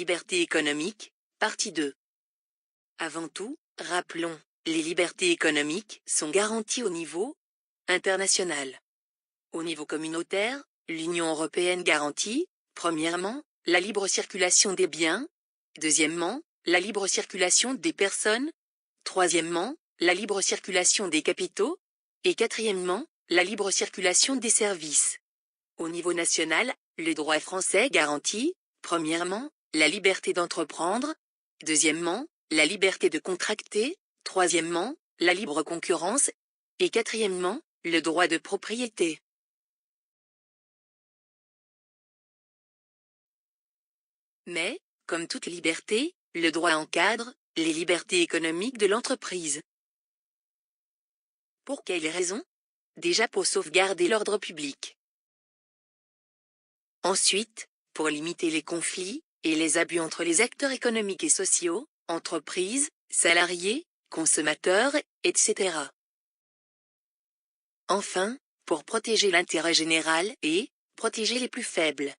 libertés économiques, partie 2. Avant tout, rappelons, les libertés économiques sont garanties au niveau international. Au niveau communautaire, l'Union européenne garantit, premièrement, la libre circulation des biens, deuxièmement, la libre circulation des personnes, troisièmement, la libre circulation des capitaux, et quatrièmement, la libre circulation des services. Au niveau national, le droit français garantit, premièrement, la liberté d'entreprendre, deuxièmement, la liberté de contracter, troisièmement, la libre concurrence, et quatrièmement, le droit de propriété. Mais, comme toute liberté, le droit encadre les libertés économiques de l'entreprise. Pour quelles raisons? Déjà pour sauvegarder l'ordre public. Ensuite, pour limiter les conflits et les abus entre les acteurs économiques et sociaux, entreprises, salariés, consommateurs, etc. Enfin, pour protéger l'intérêt général et protéger les plus faibles.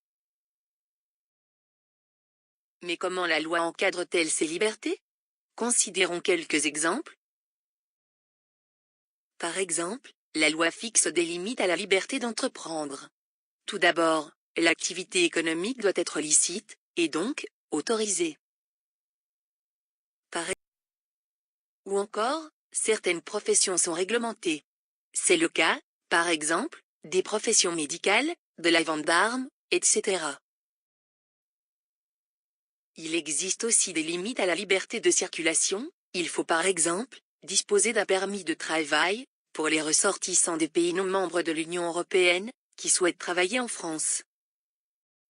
Mais comment la loi encadre-t-elle ces libertés? Considérons quelques exemples. Par exemple, la loi fixe des limites à la liberté d'entreprendre. Tout d'abord, l'activité économique doit être licite, et donc, autorisée. Ou encore, certaines professions sont réglementées. C'est le cas, par exemple, des professions médicales, de la vente d'armes, etc. Il existe aussi des limites à la liberté de circulation. Il faut par exemple disposer d'un permis de travail pour les ressortissants des pays non membres de l'Union européenne qui souhaitent travailler en France.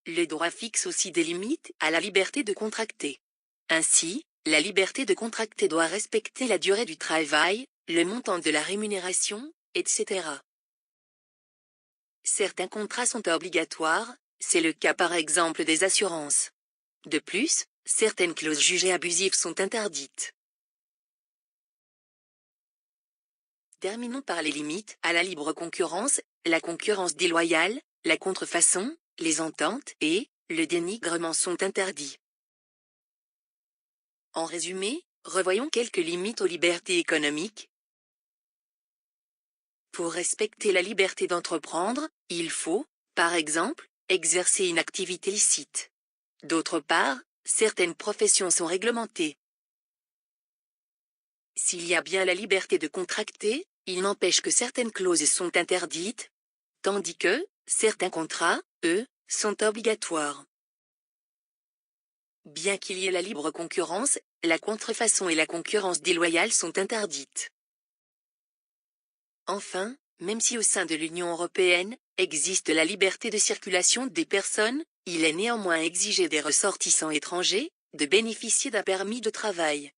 Le droit fixe aussi des limites à la liberté de contracter. Ainsi, la liberté de contracter doit respecter la durée du travail, le montant de la rémunération, etc. Certains contrats sont obligatoires, c'est le cas par exemple des assurances. De plus, certaines clauses jugées abusives sont interdites. Terminons par les limites à la libre concurrence, la concurrence déloyale, la contrefaçon, les ententes et le dénigrement sont interdits. En résumé, revoyons quelques limites aux libertés économiques. Pour respecter la liberté d'entreprendre, il faut, par exemple, exercer une activité licite. D'autre part, certaines professions sont réglementées. S'il y a bien la liberté de contracter, il n'empêche que certaines clauses sont interdites, tandis que certains contrats, eux, sont obligatoires. Bien qu'il y ait la libre concurrence, la contrefaçon et la concurrence déloyale sont interdites. Enfin, même si au sein de l'Union européenne, existe la liberté de circulation des personnes, il est néanmoins exigé des ressortissants étrangers de bénéficier d'un permis de travail.